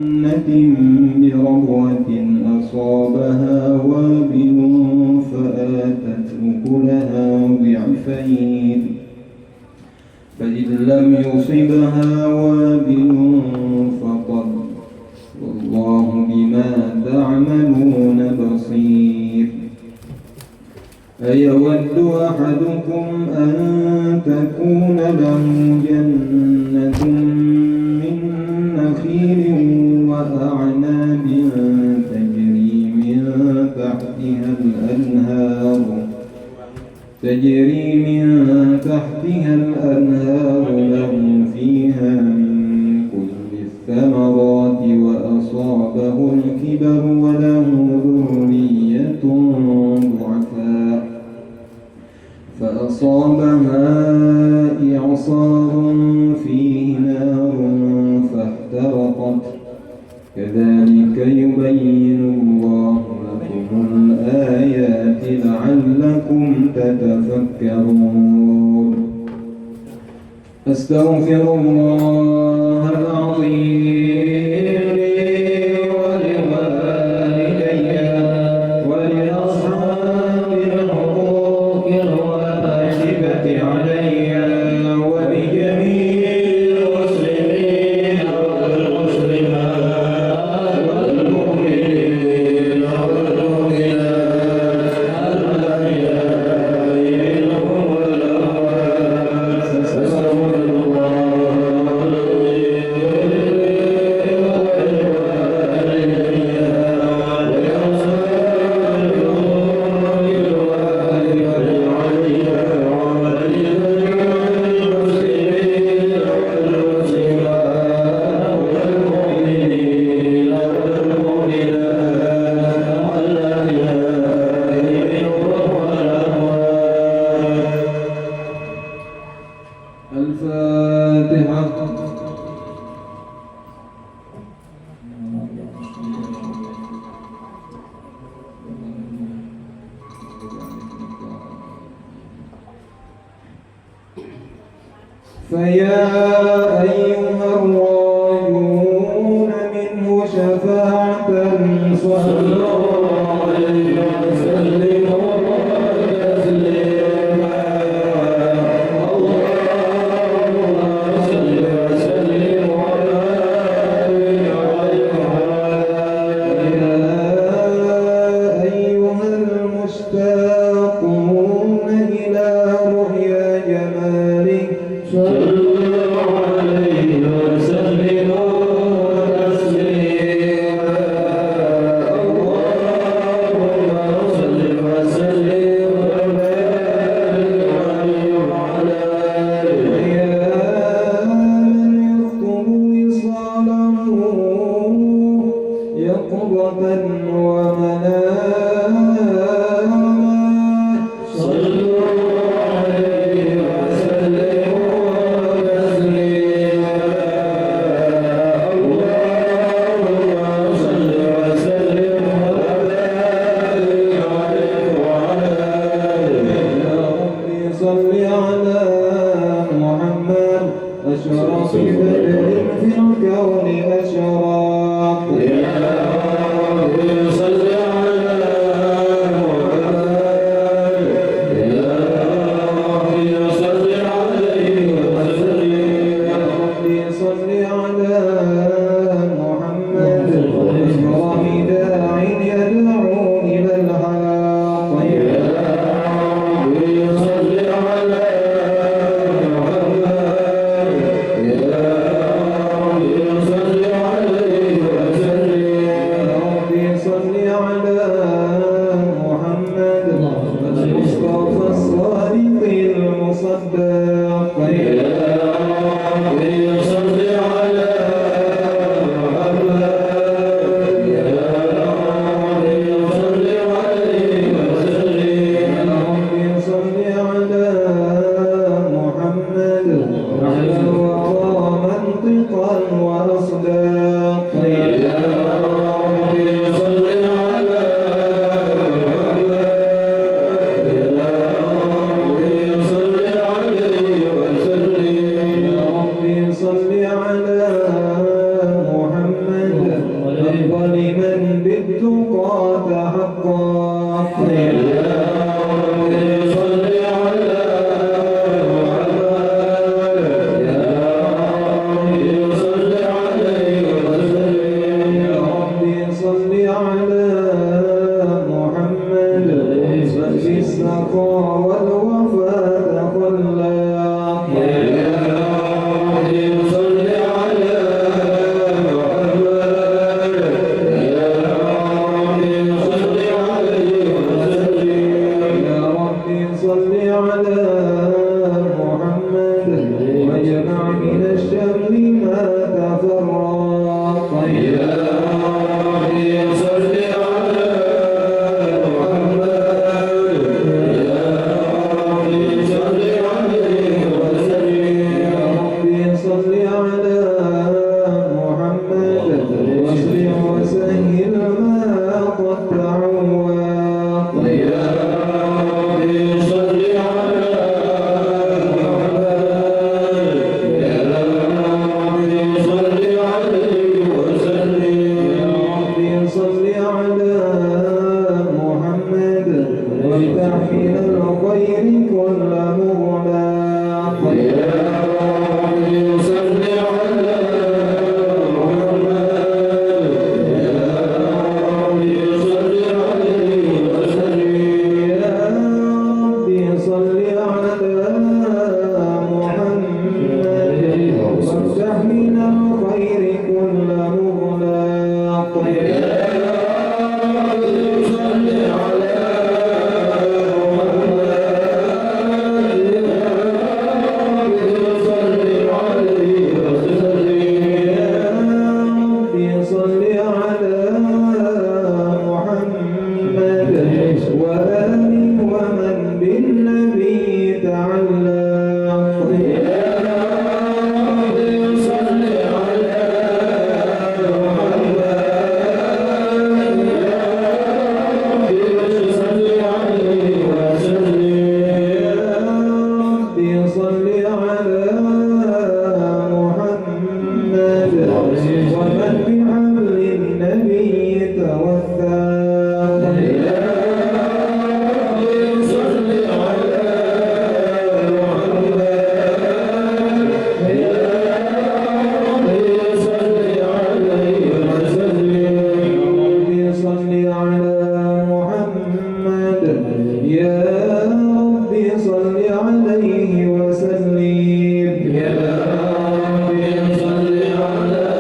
جنة بربوة أصابها وابل فآتت أكلها ضعفين فإن لم يصبها وابل فطل والله بما تعملون بصير. أيود أحدكم أن تكون له جنة من نخيل وأعناب تجري من تحتها الأنهار له فيها من كل الثمرات وأصابه الكبر وله ذرية ضعفاء فأصابها إعصار فيه نار فاحترقت كذلك يبين الله لكم الآيات لعلكم تتفكرون. أستغفر الله العظيم لي ولوالدي ولأصحاب الحقوق الواجبة علي ولجميع المسلمين والمسلمات والمؤمنين والمؤمنات الأحياء منهم والأموات. أستغفر الله فيا أيها الراجون منه شفاعة صلوا عليه وسلموا تسليما. اللهم صل وسلم وبارك عليه يا أيها المشتاقون إلى رؤيا جمالك صلوا عليه وسلموا تسليما. اللهم صل وسلم وبارك عليه وعلى آله يا من يخطب وصاله يقظة ومناما. صلوا عليه وسلموا تسليما. اللهم صل وسلم وبارك عليه وعلى آله. يا ربي صل على محمد أشرف بدر في الكون أشراق. يا ربي صل على محمد. يا ربي صل عليه وسلم. يا ربي صل على محمد أكرم داع يدعو إلى الحق. يا ربي صل على محمد. يا ربي صل عليه وسلم. يا ربي صل على محمد المصطفى الصادق المصدق. يا ربي صل على محمد. يا ربي صل عليه وسلم. يا ربي صل على محمد على الورى منطقا وأصداق. يا ربي صل على محمد. يا ربي صل عليه وسلم. يا ربي صل على محمد صل على محمد وآل ومن بالنبي تعلق يا رب صل على محمد يا رب صل عليه وسلم يا رب صل على محمد ومن بحبل النبي توثق يا رب صل على محمد يا رب صل عليه وسلم يا رب صل على محمد يا رب صل عليه وسلم يا رب صل على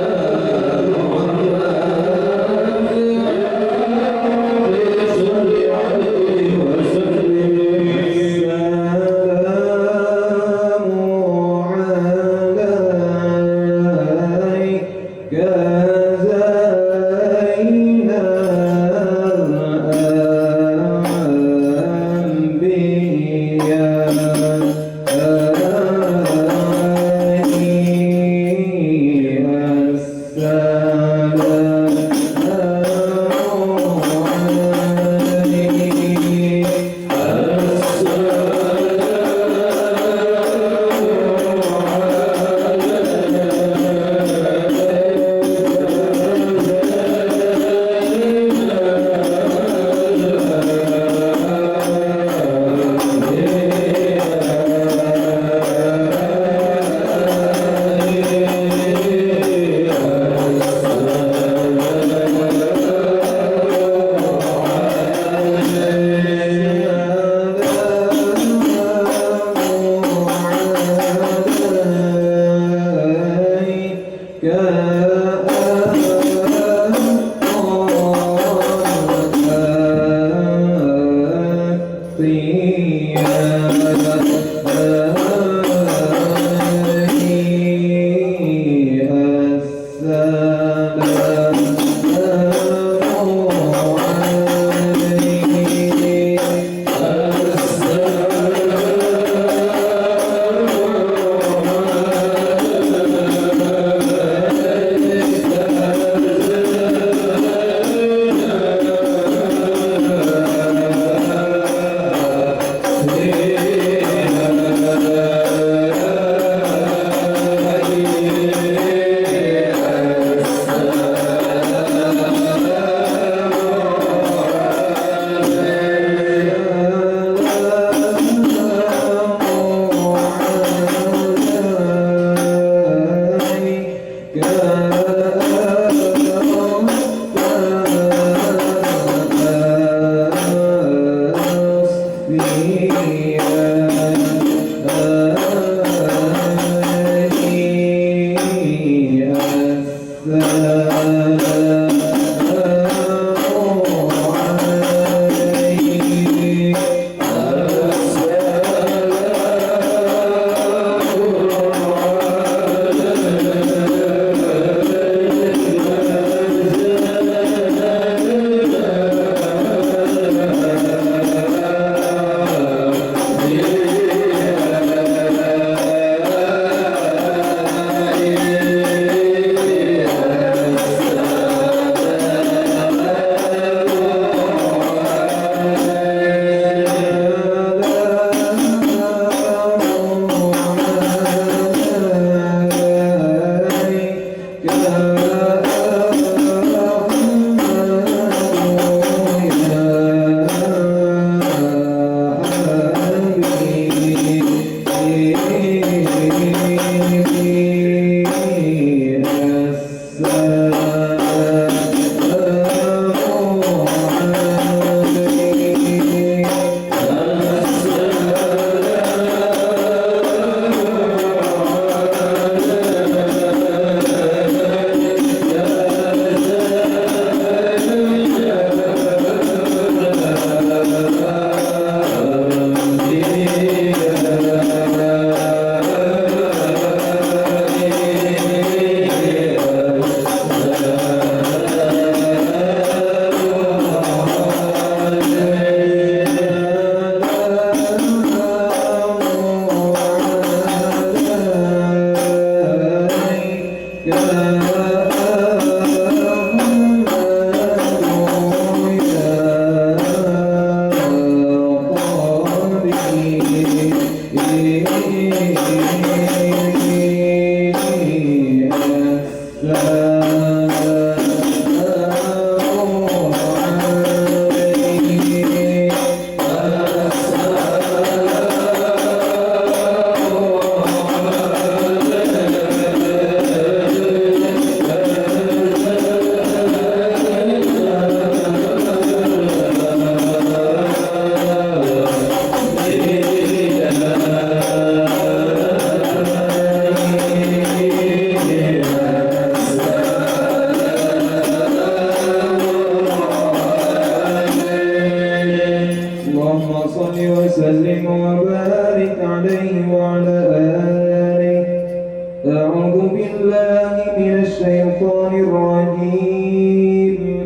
الرجيم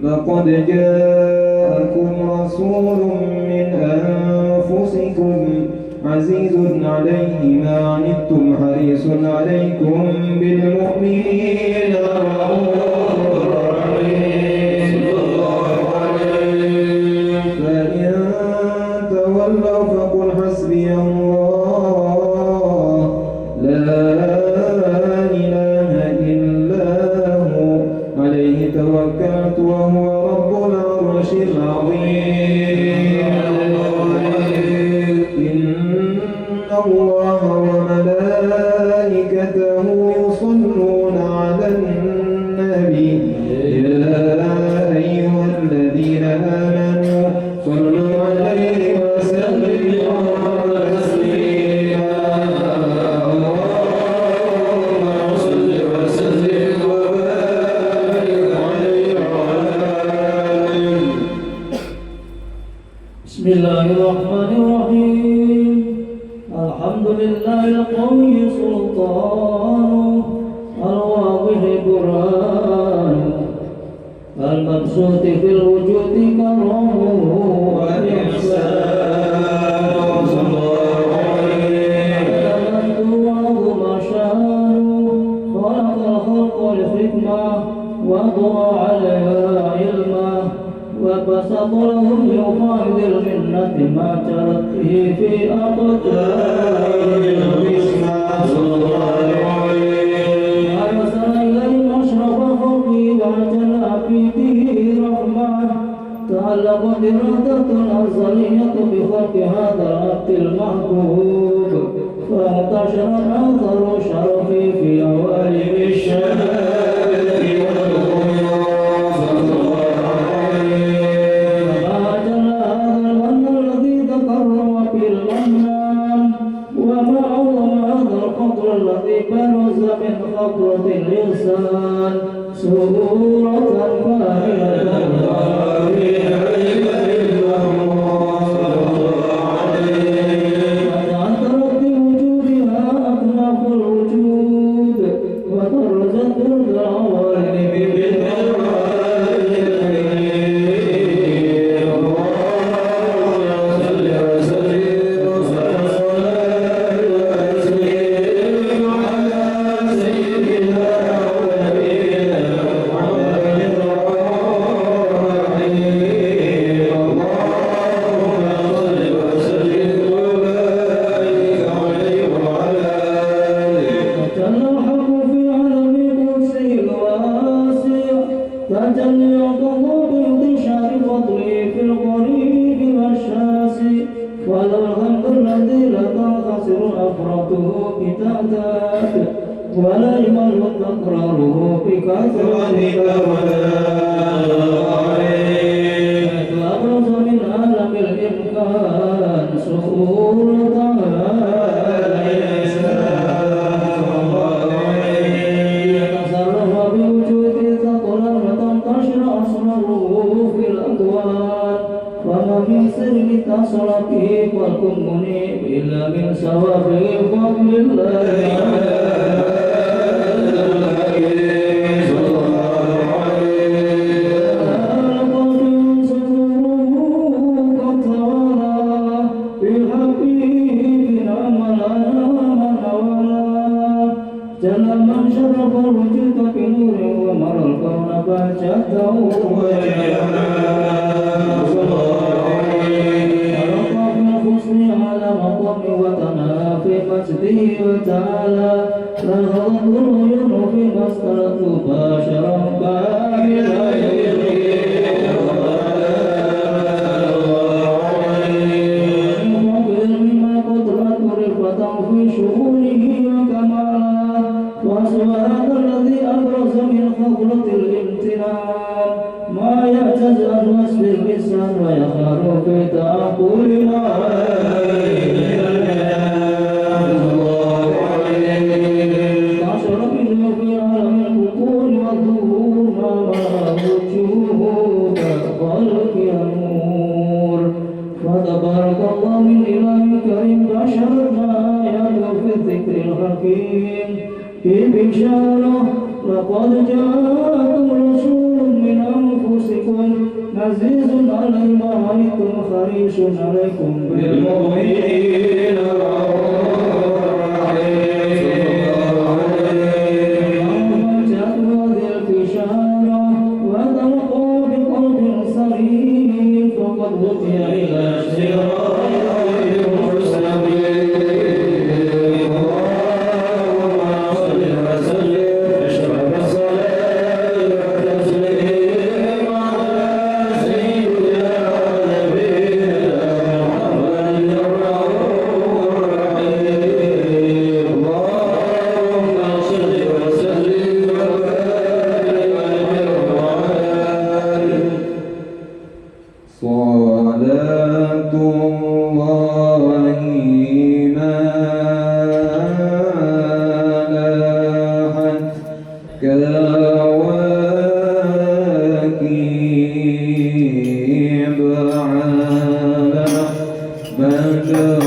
لقد جاءكم رسول من أنفسكم عزيز عليه ما عنتم حريص عليكم بالمؤمنين رؤوف رحيم فإن تولوا فقل حسبي الله لا إله إلا هو عليه توكلت وهو رب العرش العظيم إن الله وملائكته يصلون على النبي يا أيها الذين آمنوا صلوا عليه وسلموا تسليما اللهم صل وسلم وبارك عليه وعلى آله. بسم الله الرحمن الرحيم الحمد لله القوي سلطانه الواضح برهانه المبسوط في الوجود كرمه وإحسانه صلى الله عليه وسلم وعظم شانه خلق الخلق لحكمة وضع عليها علما وبسط لهم يفاضل المنة ما جرت به في أقداره البسمة صلى الله عليه أرسل إليهم أشرف خلقه وعجل في به رحمة تعلقت إرادة الأزلية بخلق هذا العبد المحبوب فانتشر أثر شرفه في أوائل الشهادة والغيوب صلى الله عليه وما جل هذا المن الذي تكرم في المنان وما عظم هذا القدر الذي برز من خطرة الإنسان سرورة كاملة وتعثرت بوجودها أكناف الوجود وترجت بالعوالم تجلي الله بانتشار فضله في القريب والشاسع ولو الحمد الذي لا تنخسر أفراده بتعداد ولا يمل تكراره بكثرة أبرز من عالم الإمكان صورتها يتصرف بوجود ثقلا وتنتشر أسراره في الأكوان وما من سر اتصل به خلق منيب إلا من سوابق فضل الله جل من شرف الوجود بنور ومر الكون بهجته ورقى في الحسن على مقام وتنهى في مسجده وتعالى له العيون في مسطرة باشرا كاملا في شؤونه وكمالا وسبحان الذي أبرز من خبرة الامتنان ما يعتز عن وصف اللسان ويخار في تعقل عشر منه في عالم البطون والظهور ما وجوه كالخلق ينور فتبارك الله من إله كريم بشر الآيات في الذكر الحكيم في بشارة لقد جاءت حريص عليكم بالمؤمنين رؤوف رحيم. هذه البشارة وذرقوا بقلب سليم فقد هدي إلى صراط مستقيم. اللهم صل وسلم اشرف الصلاة والتسليم على سيدنا ونبينا محمد الرؤوف الرحيم. اللهم صل وسلم وبارك عليه وعلى آله. صلاة الله ما لاحت كواكب على مدى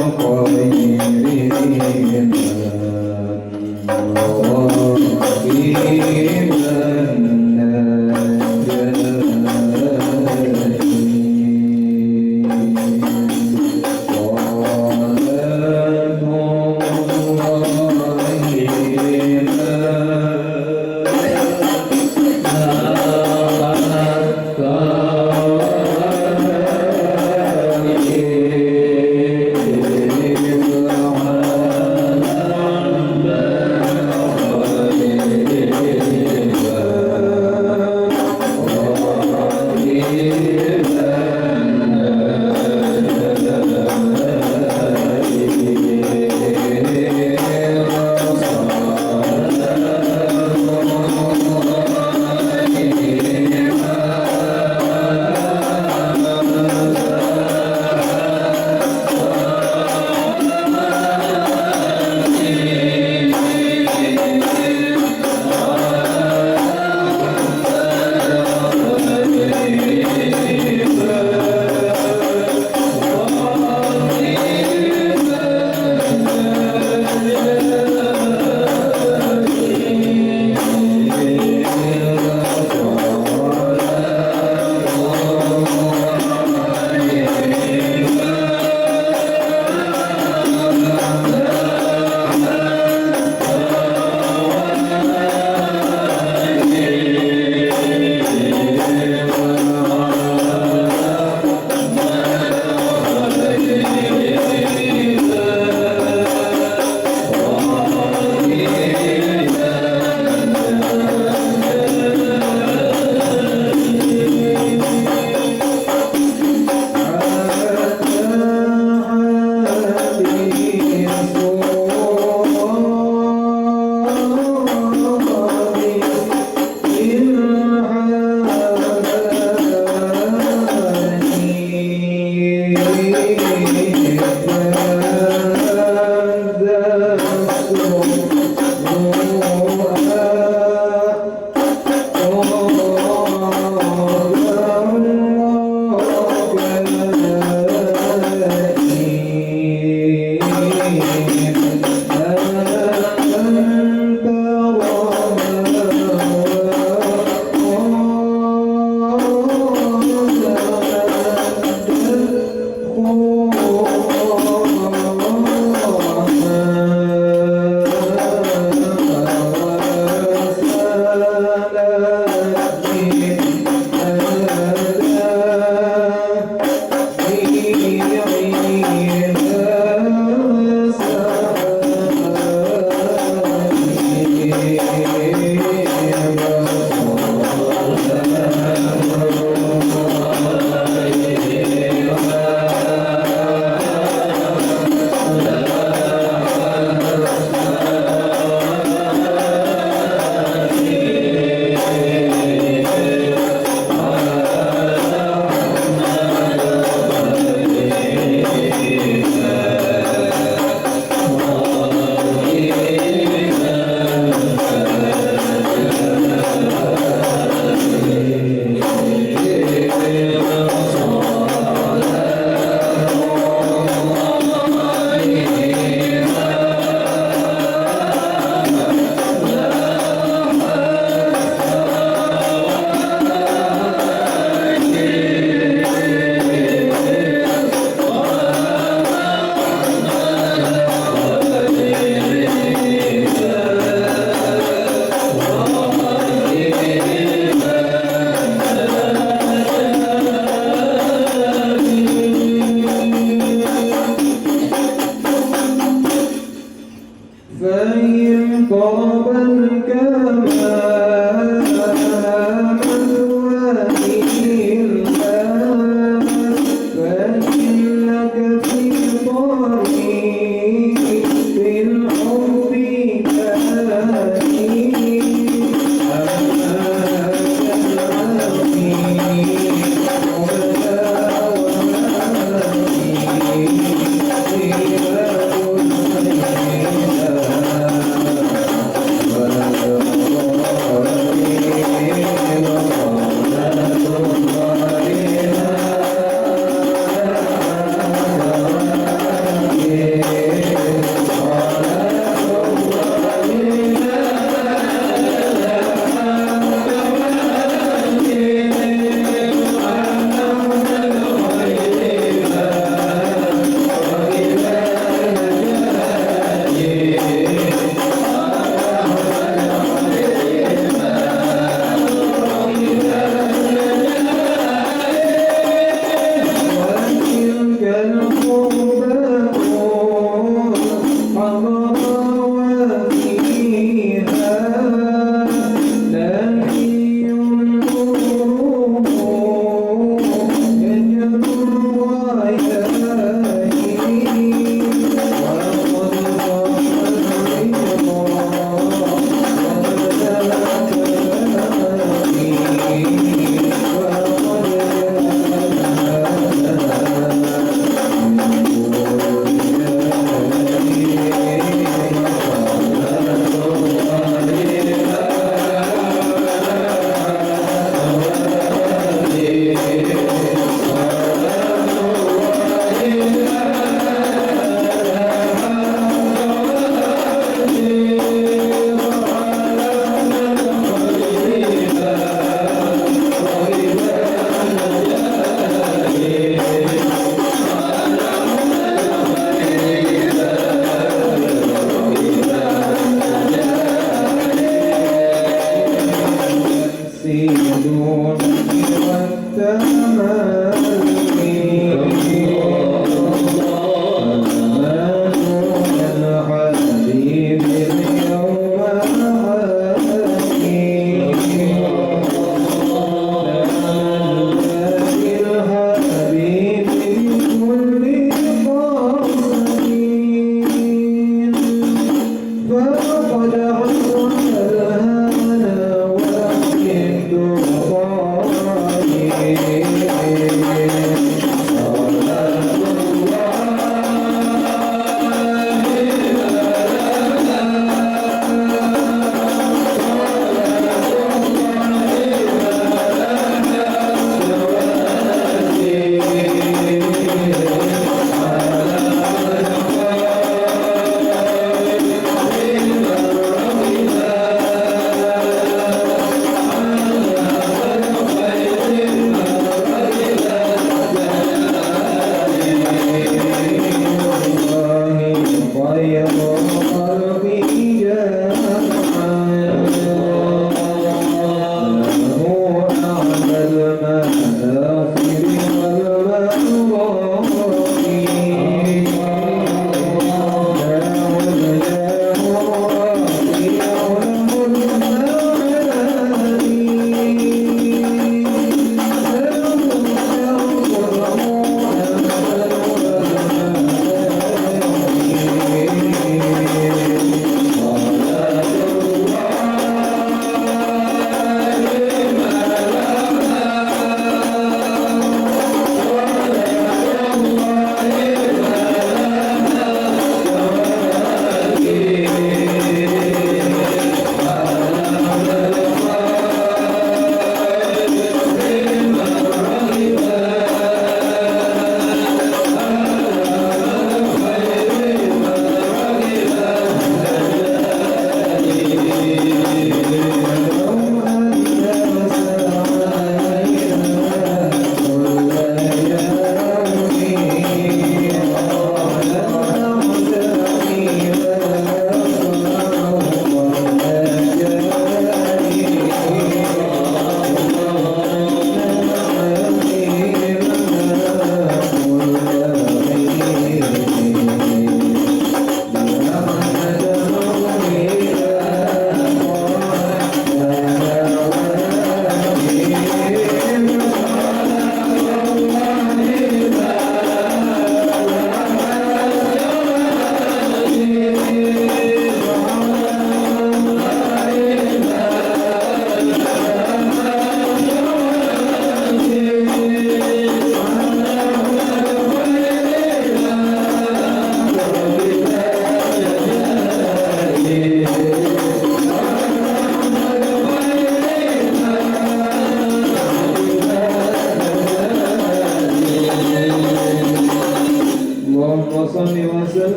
فقد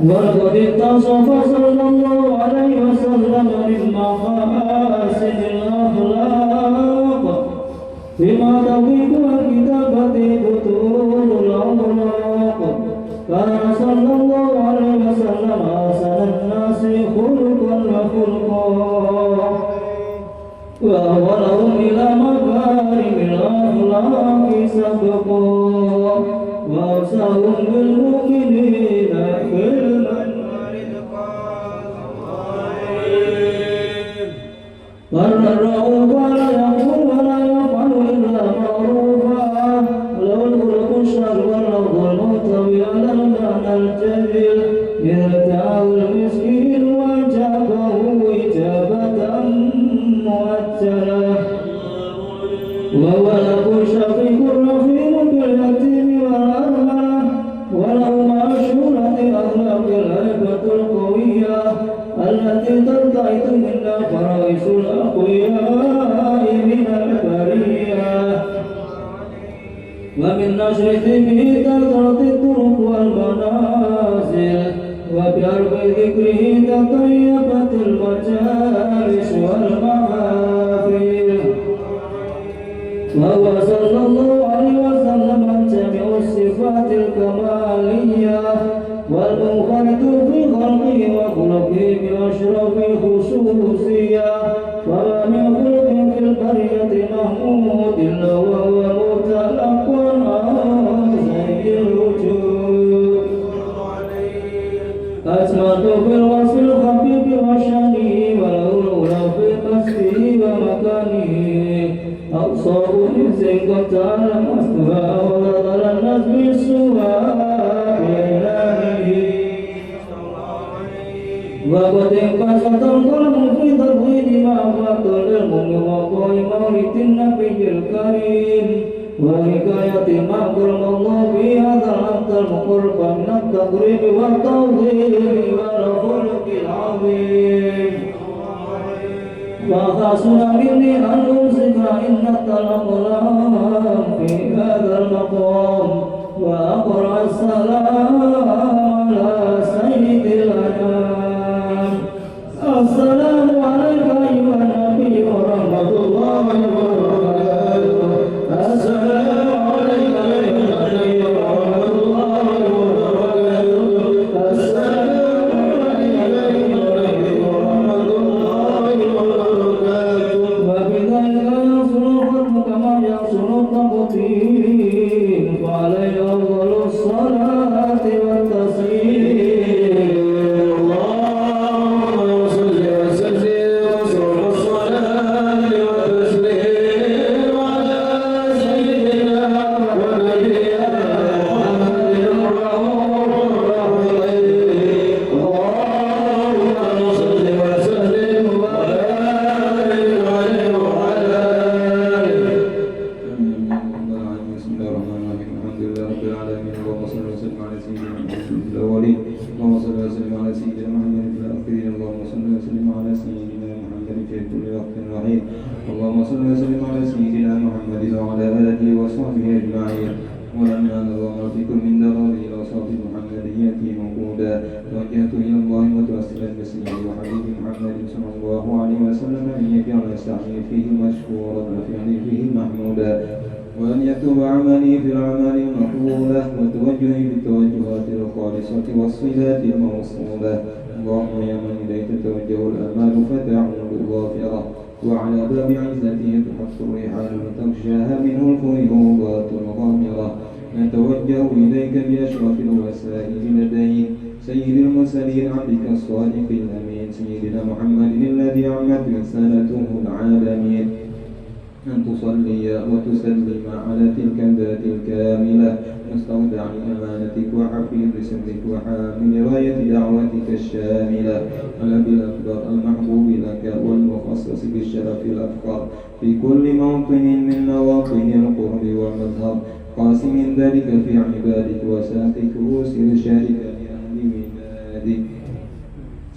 وقد اتصف صلى الله عليه وسلم من محاسن الأخلاق بما تضيق الكتابة بطول الأخلاق. كان صلى الله عليه وسلم أحسن الناس خلقا وخلقا وأولهم إلى مكارم الأخلاق سبقا وأوسعهم بالمؤمنين حلما يرتاع المسكين وأجابه إجابة مؤجلة وهو له شفيق رحيم باليتيم والأرملة وله معشورة أخلاق الهيبة القوية التي ترتعد منها فرائس الأقوياء من البرية ومن نشرته كثرة الطرق والمنازل وبأرض ذكره تطيبت المجالس والمحافل وهو صلى الله عليه وسلم جميع الصفات الكمالية والمنفرد في خلقه وخلقه بأشرف الخصوصية وما من خلق في البرية محمود إلا وهو متلقى عن زي الوجود أسمت في الوصف الخفيف وشانه وله الأولى في قصده ومكانه أقصاه إنسان قد تعلم أسماء وظل الناس بالسواء بإلهه وقد انقصت القلم في تطويل معرفة العلم ووقوع مولد النبي الكريم وحكاية ما أكرم الله في هذا العبد المقرب من التقريب والتوضيح والخلق العظيم وخاصنا مني أن أوصف إن التلقلام في هذا المقام وأقرأ السلام على سيد الأنام السلام عليك أيها النبي ورحمة الله وبركاته السلام عليك أيها النبي ورحمة الله وبركاته السلام عليك أيها النبي ورحمة الله وبركاته وبذلك يصل الختم كما يصل التقطير فعليه أفضل الصلاة والتسليم اللهم صل وسلم وصل الصلاة والتسليم على سيدنا ونبينا محمد الرؤوف الرحيم اللهم صل وسلم وبارك عليه وعلى آله بسم الله الرحمن الرحيم الحمد لله رب العالمين اللهم صل وسلم على سيدنا محمد في الأولين اللهم صل وسلم على سيدنا محمد في الآخرين اللهم صل وسلم على سيدنا محمد في كل وقت وحين اللهم صل وسلم على سيدنا محمد وعلى آله وصحبه أجمعين ولما نظر في كل من درجة إلى صوت محمدية موجودا توجهت إلى الله متوسلا بسيدي وحبيبي محمد صلى الله عليه وسلم أن يجعل سعي فيه مشكورا وفعلي فيه محمودا وأن يكتب عملي في الأعمال المقبولة وتوجهي بالتوجهات الخالصة والصلات الموصولة اللهم يا من إليك تتوجه الآمال فتعود ظافرة وعلى باب عزته تحط الرحال وتغشاها منه الفيوضات الغامرة نتوجه إليك بأشرف الوسائل لديك سيد المرسلين عبدك الصادق الأمين سيدنا محمد الذي عمت رسالته العالمين أن تصلي وتسلم على تلك الذات الكاملة مستودع أمانتك وحفيظ سرك وحامل راية دعوتك الشاملة الأبي الأكبر المحبوب لك والمخصص بالشرف الأفخر في كل موطن من مواطن القرب والمظهر قاسم ذلك في عبادك وساقك وسر شارك لأهل ولادك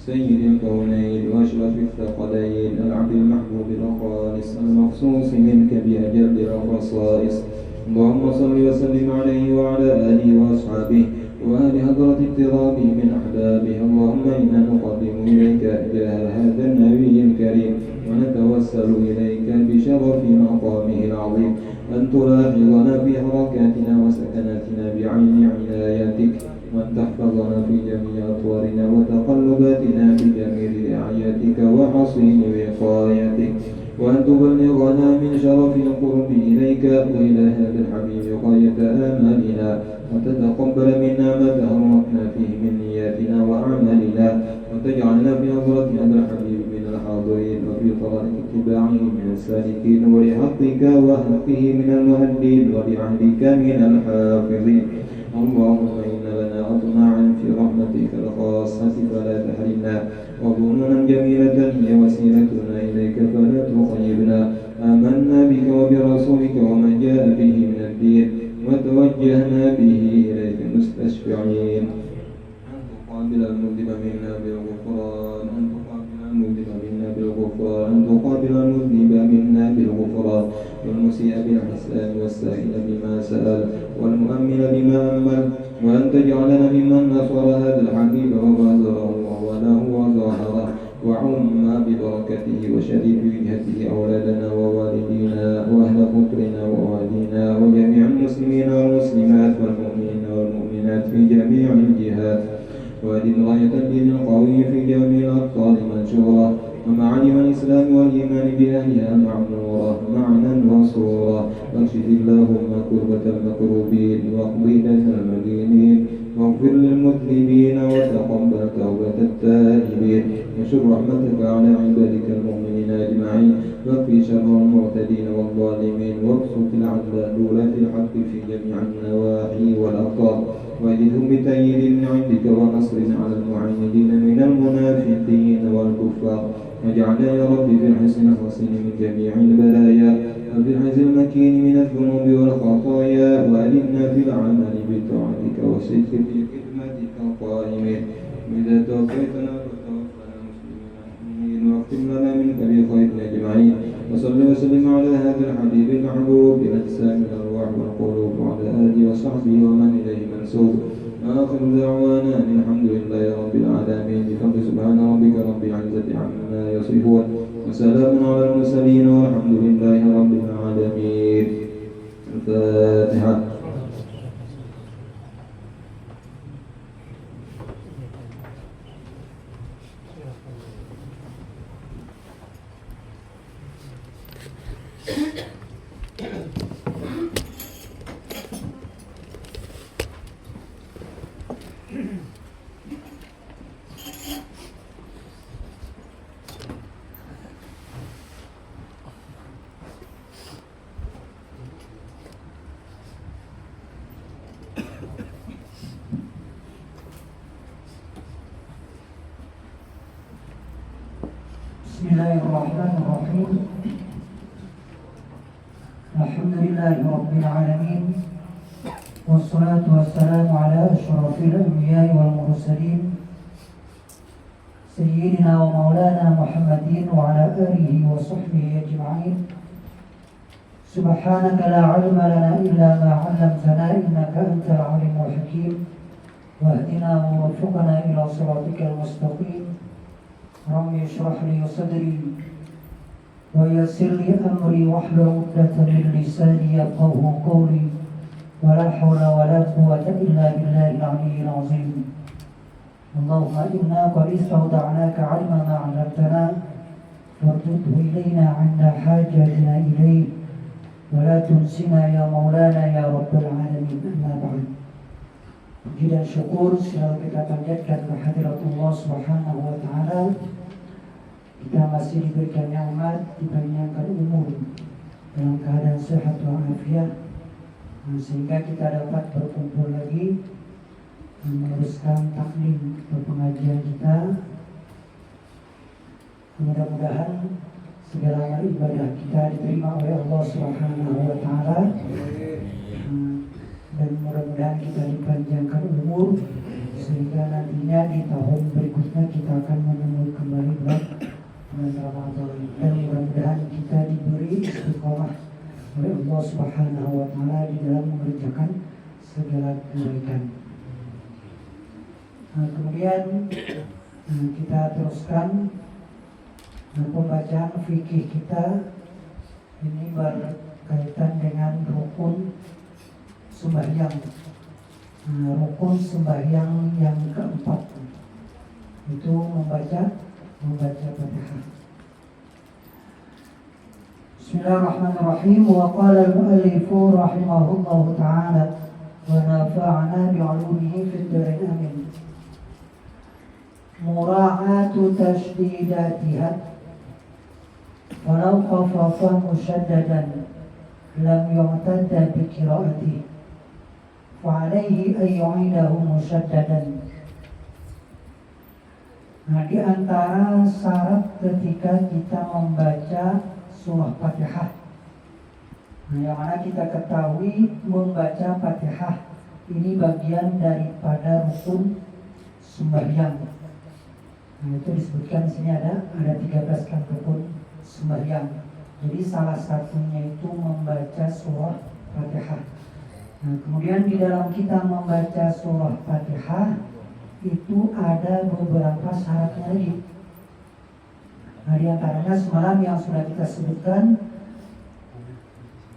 سيد الكونين واشرف الثقلين العبد المحبوب الخالص المخصوص منك بأجل الخصائص اللهم صل وسلم عليه وعلى آله وأصحابه وأهل حضرة اقترابه من أحبابه اللهم إنا نقدم إليك جاه هذا النبي الكريم ونتوسل إليك بشرف مقامه العظيم أن تلاحظنا في حركاتنا وسكناتنا بعين عنايتك وأن تحفظنا في جميع أطوارنا وتقلباتنا بجميل رعايتك وحصين وقايتك وأن تبلغنا من شرف القرب إليك وإلى هذا الحبيب غاية آمالنا وتتقبل منا ما تهربنا فيه من نياتنا وأعمالنا وتجعلنا في نظرة هذا الحبيب من الحاضرين وفي طريق اتباعه من السالكين ولحقك وحقه من المهدين ولعهدك من الحافظين اللهم إن لنا أطماعا في رحمتك الخاصة المذنب منا بالغفران أن تقابل المذنب منا بالغفران أن تقابل المذنب منا بالغفران والمسيء بالحسان والسائل بما سأل والمؤمن بما أمل وأن تجعلنا ممن نصر هذا الحبيب وبازره ووله وظاهره وعم ببركته وشريف وجهته أولادنا ووالدينا وأهل قطرنا ووالينا وجميع المسلمين والمسلمات والمؤمنين والمؤمنات في جميع الجهات وأدم راية الدين القوي في جميع الأقطار منشورة ومعالم الإسلام والإيمان بأهلها معمورة معنا وصورا واكشف اللهم كربة المكروبين واقضي دين المدينين واغفر للمذنبين وتقبل توبة التائبين وانشر رحمتك على عبادك المؤمنين أجمعين واكفي شر المعتدين والظالمين وابسط العدل دولة الحق في جميع النواحي والأقطار وأيدهم بتأييد من عندك ونصر على المعاندين من المنافقين والكفار واجعلنا يا رب في الحسن الحسين من جميع البلايا وفي الحزن المكين من الذنوب والخطايا وألمنا في العمل بطاعتك والصدق في خدمتك القائمين وإذا توفيتنا فتوفنا مسلمين واختم لنا منك بخير أجمعين وصل وسلم على هذا الحبيب المحبوب بأجسام الأرواح والقلوب وعلى آله وصحبه ومن إليه منسوب آخر دعوانا أن الحمد لله رب العالمين بفضل سبحان ربك رب العزة عما يصفون وسلام على المرسلين والحمد لله رب العالمين. الفاتحة. بسم الله الرحمن الرحيم. الحمد لله رب العالمين والصلاة والسلام على أشرف الأنبياء والمرسلين سيدنا ومولانا محمد وعلى آله وصحبه أجمعين. سبحانك لا علم لنا إلا ما علمتنا إنك أنت العليم الحكيم واهدنا ووفقنا إلى صراطك المستقيم. رب اشرح لي صدري ويسر لي أمري واحلل عقدة من لساني يفقهوا قولي ولا حول ولا قوة إلا بالله العلي العظيم. اللهم إنا قد استودعناك علم ما علمتنا فارده إلينا عند حاجتنا إليه ولا تنسنا يا مولانا يا رب العالمين. أما بعد. Puji dan syukur selalu kita panjatkan kehadirat Allah Subhanahu wa Ta'ala. Kita masih diberikan nikmat, dipanjangkan umur dalam keadaan sehat walafiat, sehingga kita dapat berkumpul lagi meneruskan taklim atau pengajian kita. Mudah-mudahan segala amal ibadah kita diterima oleh Allah Subhanahu wa Ta'ala. Dan mudah-mudahan kita dipanjangkan umur sehingga nantinya di tahun berikutnya kita akan menemui kembali bulan Ramadan, dan mudah-mudahan kita diberi istiqomah oleh Allah Subhanahu wa Ta'ala di dalam mengerjakan segala kebaikan. Kemudian kita teruskan pembacaan fikih kita. Ini berkaitan dengan rukun sembahyang, rukun sembahyang yang keempat itu membaca Fatihah. Bismillahirrahmanirrahim. Wa qala al-mu'allif rahimahullahu ta'ala wa nafa'ana bi'ulumihi fid dharain amin. Mura'atu tashdidatiha walau khafafa mushaddadan lam yu'tadda bi qira'atihi fa'alaihi an yu'idahu musyaddadan. Nah, di antara syarat ketika kita membaca surah Fatihah, yang mana kita ketahui membaca Fatihah ini bagian daripada rukun sembahyang. Nah, itu disebutkan di sini ada 13 kan rukun sembahyang. Jadi salah satunya itu membaca surah Fatihah. Nah, kemudian di dalam kita membaca surah Fatihah itu ada beberapa syaratnya lagi. Nah, di antaranya semalam yang sudah kita sebutkan,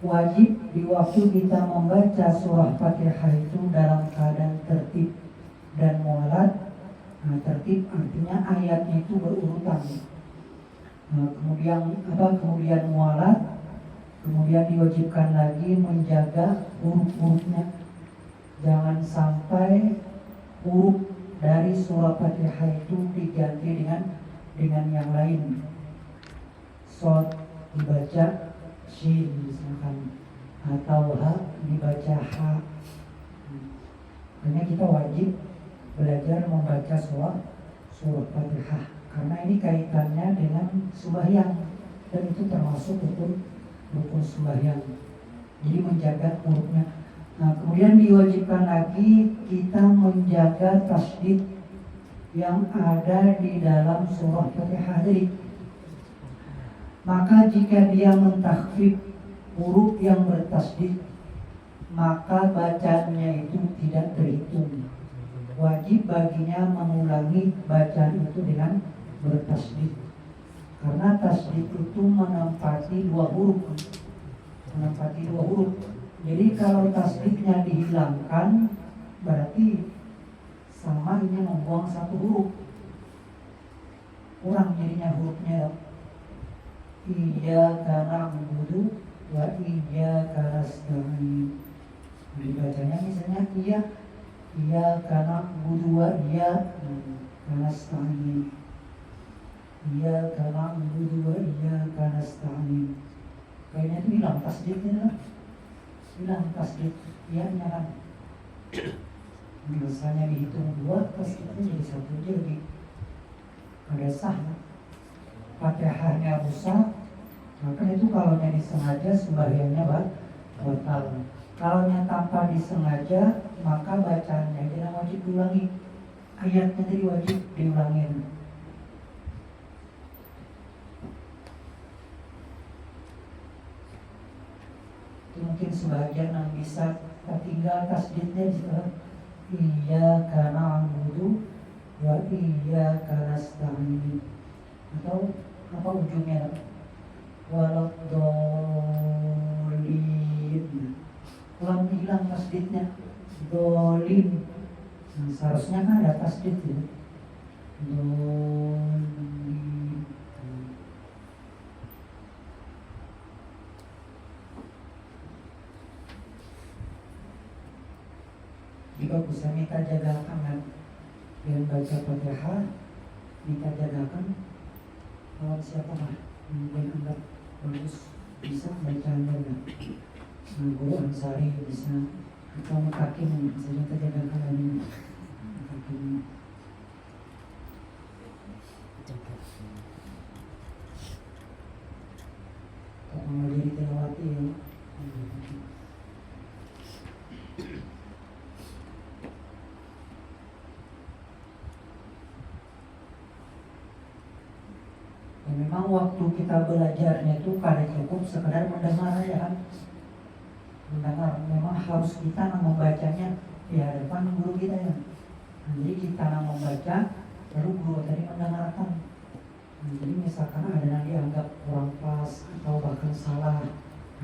wajib di waktu kita membaca surah Fatihah itu dalam keadaan tertib dan mualat. Nah, tertib artinya ayatnya itu berurutan. Nah, kemudian mualat, kemudian diwajibkan lagi menjaga huruf-hurufnya. Jangan sampai huruf dari surah Fatihah itu diganti dengan yang lain. Shod dibaca shin misalkan, atau ha dibaca ha. Karena kita wajib belajar membaca surah Fatihah, karena ini kaitannya dengan sembahyang dan itu termasuk rukun sembahyang. Jadi menjaga hurufnya. Nah, kemudian diwajibkan lagi kita menjaga tasdid yang ada di dalam surah Fatihah tadi. Maka jika dia mentakhfif huruf yang bertasdid, maka bacaannya itu tidak terhitung. Wajib baginya mengulangi bacaan itu dengan bertasdid. Karena tasdid itu menempati dua huruf. Jadi kalau tasdidnya dihilangkan, berarti sama ini membuang satu huruf. Kurang jadinya hurufnya. Iyyaka na'budu wa iyyaka nasta'in. Dibacanya misalnya iyyaka na'budu wa iyyaka nasta'in. Iyyaka na'budu wa iyyaka nasta'in. Kayaknya itu hilang tasdidnya lah. Hilang tasdid iya-nya kan. Misalnya dihitung 2, tasdidnya jadi 1 aja lagi. Ada sah. Fatihahnya rusak, maka itu kalau disengaja sembahyangnya batal. Kalau tanpa disengaja, maka bacaannya tidak wajib diulangi. Ayatnya jadi wajib diulangin. Itu mungkin sebagian yang bisa tertinggal tasdidnya di situ. Iyyaka na'budu wa iyyaka nasta'in. Atau apa ujungnya? Waladhdallin. Ulang hilang tasdidnya. Dolin. Nah, seharusnya kan ada tasdid ya. Dolin. Jika bisa minta jagakan kan dengan baca Fatihah, minta jagakan kalau siapa lah mungkin anggap bagus bisa bacanya enggak. Guru Ansari bisa, atau Mutakin bisa minta jagakan ini. Mutakin kalau mau jadi tilawati ya. Memang waktu kita belajarnya itu kada cukup sekedar mendengar aja kan. Mendengar, memang harus kita membacanya di hadapan guru kita ya. Jadi kita membaca, baru guru tadi mendengarkan. Jadi misalkan ada yang dianggap kurang pas atau bahkan salah,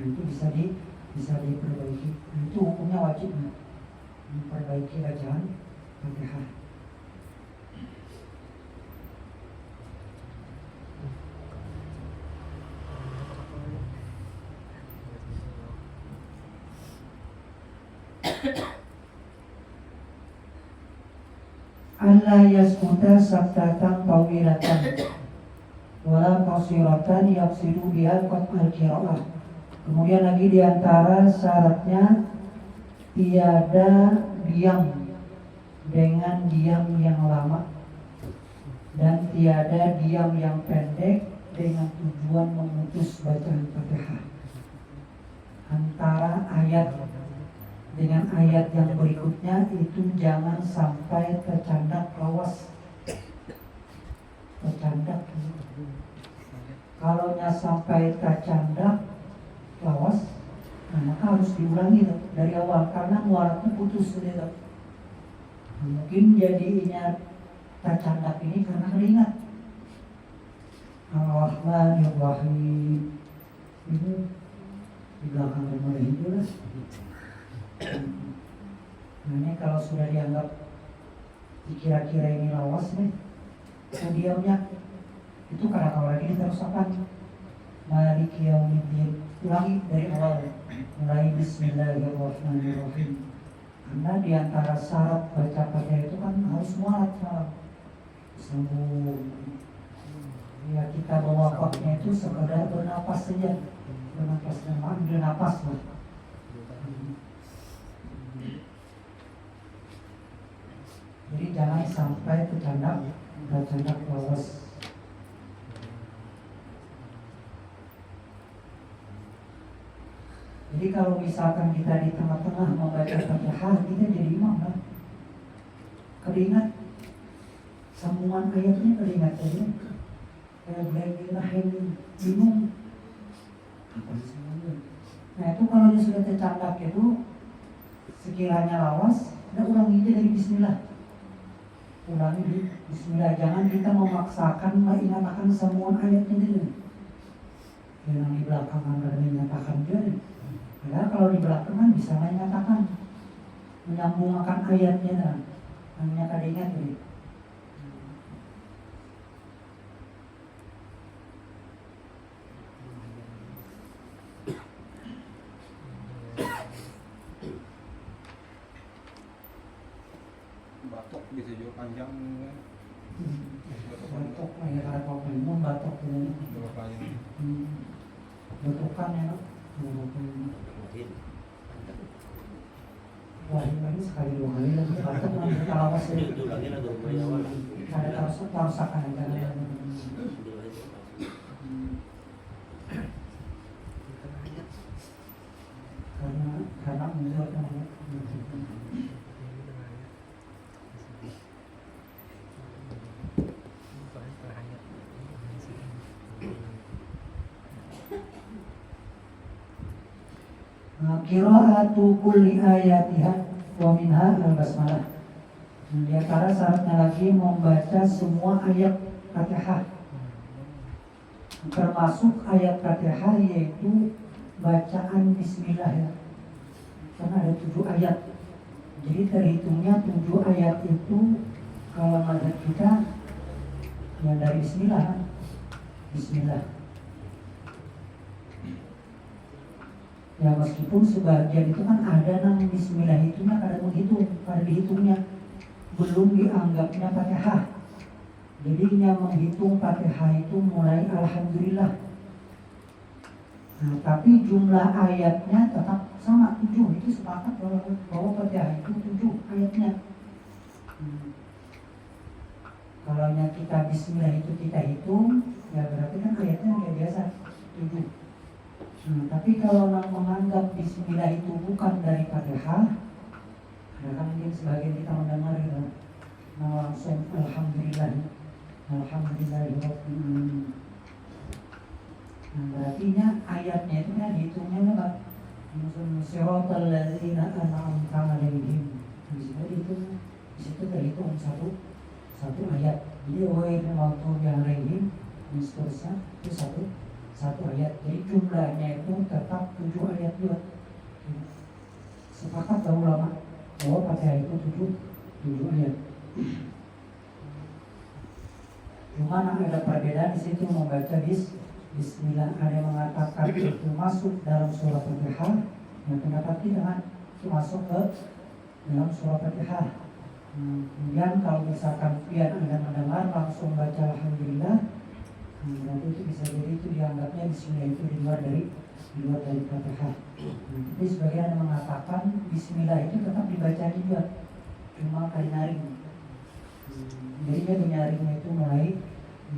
itu bisa diperbaiki. Itu hukumnya wajib memperbaiki bacaan Fatihah. Allah yaskuta sabtatan tawilatan wala qasiratan yaqsidu biha qat'al qira'ah. Kemudian lagi diantara syaratnya tiada diam dengan diam yang lama dan tiada diam yang pendek dengan tujuan memutus bacaan Fatihah. Antara ayat dengan ayat yang berikutnya itu jangan sampai tercandak lawas. sampai tercandak lawas, nah maka harus diulangi tuh, dari awal karena muaratnya putus gitu. Mungkin jadinya tercandak ini karena keringat. Ar-Rahmanir-Rahim ini di belakang rumah itu lah. Nah ini kalau sudah dianggap kira-kira ini lawas nih, diamnya itu karena kalau lagi terus apa? Maliki yaumiddin, ulangi dari awal, mulai Bismillahirrahmanirrahim. Karena diantara syarat baca Fatihah itu kan harus muarat, sambung. Ya kita bawa waktunya itu sekedar bernapas saja, bernapas dan ambil napas lah. Jadi jangan sampai tercandak lawas. Jadi kalau misalkan kita di tengah-tengah membaca Fatihah, kita jadi imam lah. Keringat, sambungan ayatnya keringat aja. Kayak Bismillahirrahmanirrahim, bingung. Nah itu kalau dia sudah tercandak itu, sekiranya lawas, udah ulangi aja dari Bismillah. Ulangi di Bismillah, jangan kita memaksakan mengingatkan semua ayatnya dulu. Yang di belakang Anda menyatakan juga. Padahal kalau di belakang bisa menyatakan, menyambungkan ayatnya, hanya kada ingat ini. Batok bisa juga panjang kan? Batok, ya karena kalau minum batok ini. Batokan ya, wah ini sekali dua kali lagi batok nanti kalau masih ada kerusakan aja. Karena menurut qiraatu kulli ayatiha wa minha al-basmalah. Di antara syaratnya lagi membaca semua ayat Fatihah, termasuk ayat Fatihah yaitu bacaan Bismillah ya. Karena ada 7 ayat, jadi terhitungnya 7 ayat itu kalau mazhab kita ya dari Bismillah. Bismillah. Ya meskipun sebagian itu kan ada nang Bismillah itu kada menghitung, kada dihitungnya, belum dianggapnya Fatihah. Jadi yang menghitung Fatihah itu mulai Alhamdulillah. Nah, tapi jumlah ayatnya tetap sama 7, itu sepakat bahwa Fatihah itu 7 ayatnya. Kalau yang kita Bismillah itu kita hitung, ya berarti kan ayatnya kayak biasa 7. Tapi kalau orang menganggap Bismillah itu bukan dari Fatihah, karena mungkin sebagian kita mendengar gitu, langsung Alhamdulillah, Alhamdulillahirrahmanirrahim. Nah berarti ayatnya itu kan dihitungnya apa? Siratal ladzina an'amta 'alaihim. Di situ terhitung satu ayat. Jadi ghairil maghdubi 'alaihim dan seterusnya itu satu ayat. Jadi jumlahnya itu tetap 7 ayat juga. Sepakat tahu ulama bahwa Fatihah itu 7 ayat. Cuma ada perbedaan di situ membaca Bismillah. Ada yang mengatakan itu masuk dalam surah Fatihah, yang pendapat kita kan itu masuk ke dalam surah Fatihah. Kemudian kalau misalkan pian Anda mendengar langsung baca Alhamdulillah, berarti itu bisa jadi itu dianggapnya Bismillah itu di luar dari Fatihah. Tapi sebagian yang mengatakan Bismillah itu tetap dibaca juga, cuma kali naring. Jadi dia menyaringnya itu mulai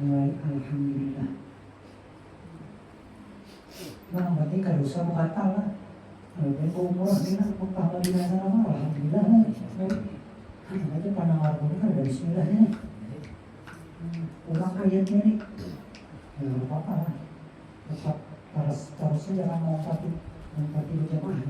Alhamdulillah. Nah, berarti kalau dosa batal lah. Kalau umur dia pun di sana Alhamdulillah lah. Itu pandang argumen kan ada Bismillahnya. Ulang ayatnya nih. Ya apa-apa lah. tetap terusnya jangan mengumpati berjamaah.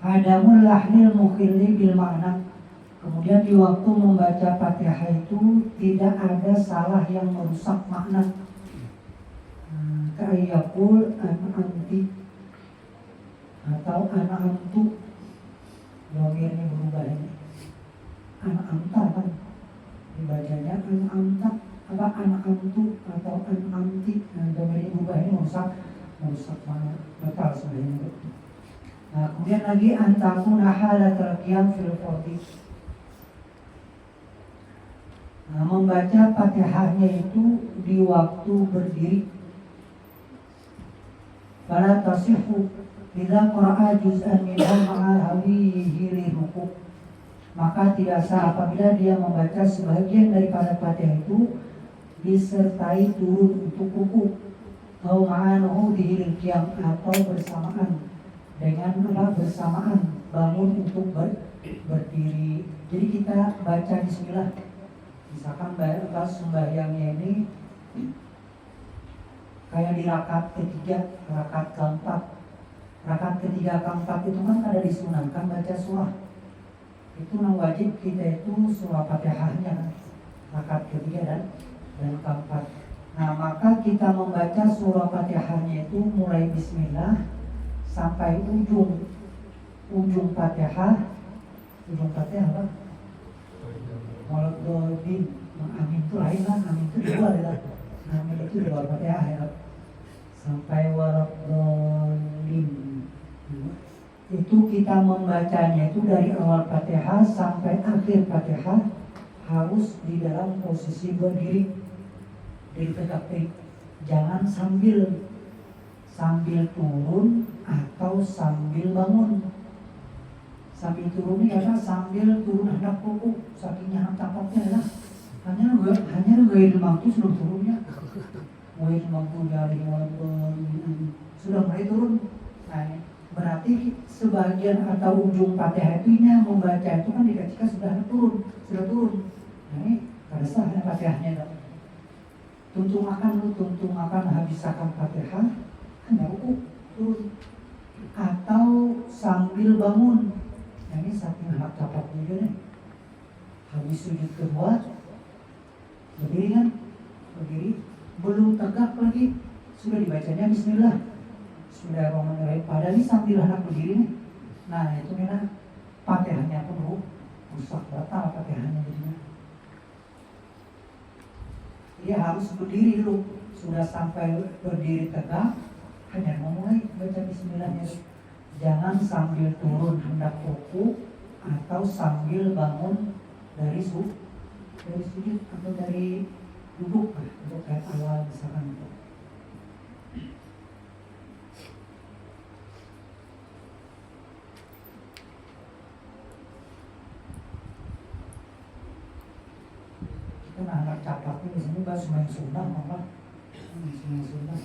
Adamul lahnil mukhilli bil makna. Kemudian di waktu membaca Fatihah itu tidak ada salah yang merusak makna. Ka'ayyakul an'amti atau an'amtu. Domir ini berubah ini. An'amta kan dibacanya an'amta apa an'amtu atau an'amti. Domir ini berubah ini merusak makna. Batal sebenarnya. Nah, kemudian lagi antakuna halatul qiyam fil fardhi. Nah, membaca Fatihahnya itu di waktu berdiri. Fala tasihhu idza qara'a juz'an minha ma'a hawihi li ruku'. Maka tidak sah apabila dia membaca sebagian daripada Fatihah itu disertai turun untuk ruku'. Atau ma'anuhu dihil qiyam atau bersamaan dengan bersamaan bangun untuk berdiri. Jadi kita baca bismillah. Misalkan sembahyangnya ini kayak di rakaat ketiga, rakaat keempat. Rakaat ketiga keempat itu kan ada disunahkan baca surah. Itu yang wajib kita itu surah Fatihahnya rakaat ketiga dan keempat. Nah, maka kita membaca surah Fatihahnya itu mulai bismillah sampai ujung Fatihah apa? Waladhdallin. Amin itu lain lah, amin itu di luar ya. Amin itu di luar Fatihah ya. Sampai waladhdallin. Itu kita membacanya itu dari awal Fatihah sampai akhir Fatihah harus di dalam posisi berdiri, diri tegak. Jangan sambil turun atau sambil bangun. Sambil turun ini adalah sambil turun hendak ruku, sakingnya capeknya lah. Hanya gaya waktu sudah turunnya. Gaya waktu dari sudah mulai turun. Nah, berarti sebagian atau ujung Fatihah itu membaca itu kan ketika sudah turun. Nah, ini kada sah Fatihahnya. Tuntung makan habiskan Fatihah. Hanya ruku turun atau sambil bangun. Nah, ini saking hak capat juga nih. Habis sujud kedua berdiri kan, belum tegak lagi sudah dibacanya bismillah. Bismillahirrahmanirrahim. Padahal ini sambil anak berdiri nih. Nah, itu memang Fatihahnya pun rusak, batal Fatihahnya jadinya. Dia harus berdiri dulu. Sudah sampai berdiri tegak, hanya memulai baca bismillahnya. Jangan sambil turun hendak ruku atau sambil bangun dari sujud atau dari duduk untuk kayak awal misalkan. Kita anak capaknya di sini bahas main sunnah apa? Main sunnah.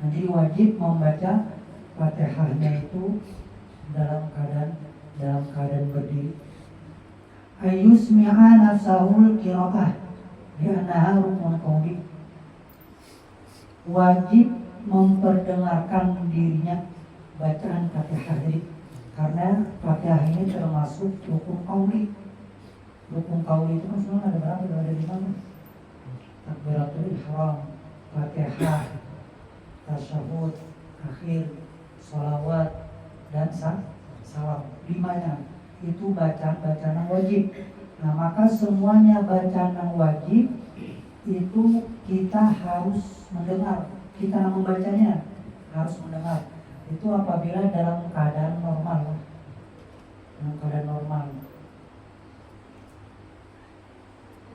Nah, jadi wajib membaca Fatihahnya itu dalam keadaan berdiri. Ayusmi'a nafsahul qira'ah li'annaha rukun qauli. Wajib memperdengarkan dirinya bacaan Fatihah ini karena Fatihah ini termasuk rukun qauli. Rukun qauli itu kan sebenarnya ada berapa? Ada 5. Takbiratul ihram, Fatihah, tasyahud, akhir, sholawat, dan salam. 5-nya itu bacaan wajib. Nah, maka semuanya bacaan wajib itu kita harus mendengar. Kita membacanya harus mendengar. Itu apabila dalam keadaan normal.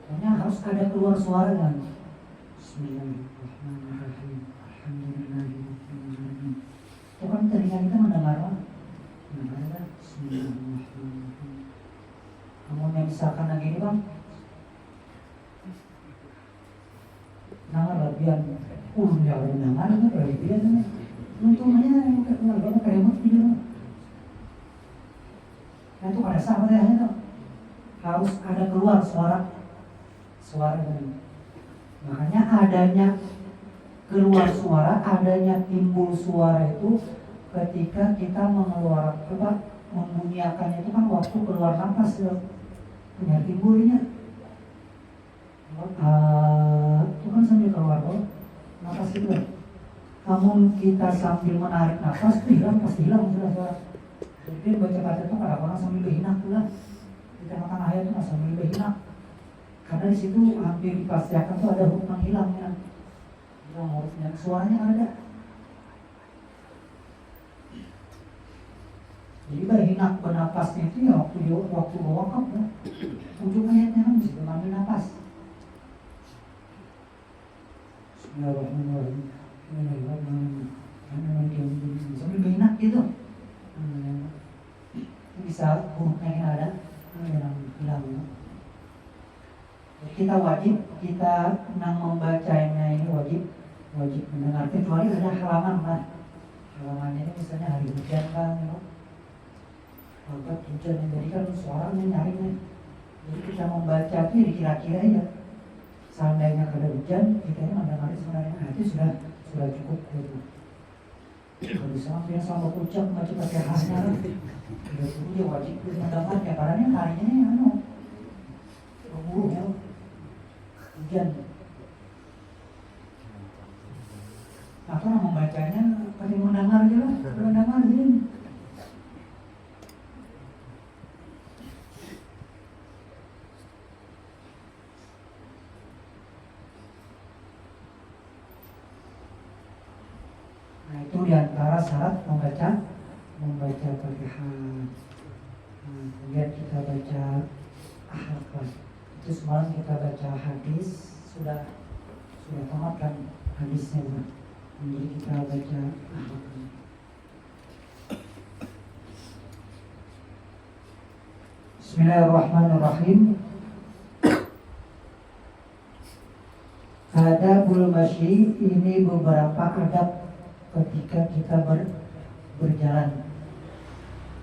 Pokoknya harus ada keluar suara kan. Bismillahirrahmanirrahim. Alhamdulillahirrahmanirrahim. Itu kan telinga kita mendengar. Bismillahirrahmanirrahim. Kemudian misalkan lagi ini bang, nangan labian, ya orang nangan itu dari dia tuh, untungnya nggak kayak mut gitu. Nah itu pada saat itu harus ada keluar suara itu. Makanya adanya keluar suara, adanya timbul suara itu ketika kita mengeluarkan membunyikannya itu kan waktu keluar nafas ya, punya timbulnya. Itu kan sambil keluar nafas itu. Namun kita sambil menarik nafas itu hilang, pasti hilang suara. Jadi baca baca itu kadang orang sambil berhinak pula. Kita makan ayat itu sambil berhinak. Karena di situ hampir dipastikan tuh ada huruf yang hilang ya. Hilang hurufnya, suaranya ada. Jadi berhinak bernapasnya itu ya waktu wakaf ya. Ujung ayatnya kan bisa mengambil napas. Bismillahirrahmanirrahim. Sambil berhinak gitu. Bisa hurufnya yang ada hilang. Kita wajib, kita membacanya ini wajib mendengar, kecuali ada halamannya ini misalnya hari hujan kan, hujan, jadi kan suaranya nyaringnya. Jadi kita membaca itu dikira-kira ya, seandainya ada hujan, kita ini mendengar sebenarnya itu sudah cukup gitu. Kalau misalnya sama ucap baca pakai khasnya kan, dia wajib mendengar ya, padahal harinya berburu ya. Hujan. Maka orang membacanya pakai mendengar aja lah, mendengar aja. Nah itu diantara syarat membaca Fatihah. Kemudian kita baca akhlak. Itu semalam kita baca hadis, sudah tamat kan hadisnya kan. Jadi kita baca Bismillahirrahmanirrahim. Adabul masyi, ini beberapa adab ketika kita berjalan.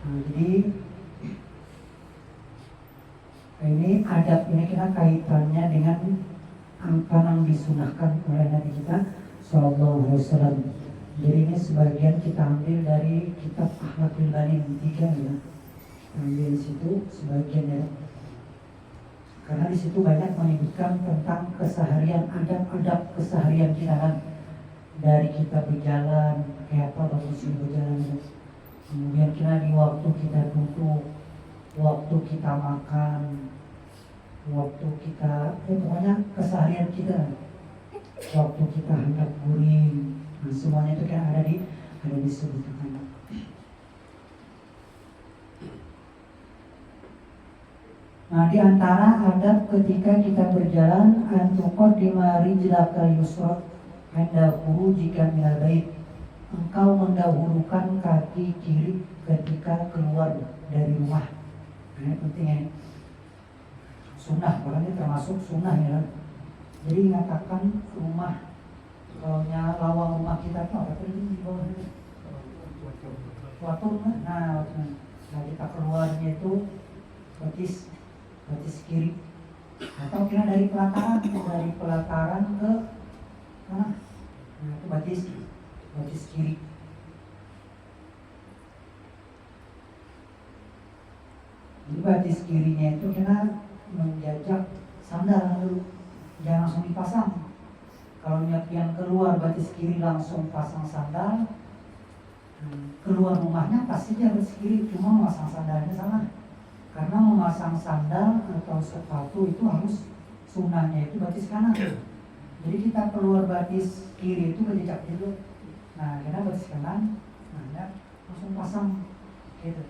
Nah, jadi ini adab ini kita kaitannya dengan apa yang disunahkan oleh Nabi kita Sallallahu Alaihi Wasallam. Jadi ini sebagian kita ambil dari kitab Akhlaqul Banin 3 ya. Ambil di situ sebagian ya. Karena di situ banyak menyebutkan tentang keseharian, adab-adab keseharian kita kan. Dari kita berjalan, kayak apa bagus berjalan. Kemudian kita di waktu kita duduk, waktu kita makan, waktu kita pokoknya keseharian kita, waktu kita hendak guring, nah, semuanya itu kan ada disebutkan. Nah di antara adab ketika kita berjalan, antuqaddima rijlaka yusra inda khurujika minal bait, engkau mendahulukan kaki kiri ketika keluar dari rumah. Ini pentingnya, sunnah, makanya termasuk sunnah ya. Jadi mengatakan rumah, kalau lawang rumah kita itu apa tadi di bawah ini? Watur kan? Nah kita keluarnya itu batis kiri, atau kira dari pelataran ke mana? Nah itu batis kiri. Di batis kirinya itu kita menjajak sandal dulu, jangan langsung dipasang. Kalau yang keluar batis kiri langsung pasang sandal, keluar rumahnya pasti dia batis kiri, cuma memasang sandalnya salah. Karena memasang sandal atau sepatu itu harus sunnahnya itu batis kanan. Jadi kita keluar batis kiri itu berjejak dulu. Nah kita batis kanan, nah langsung pasang gitu.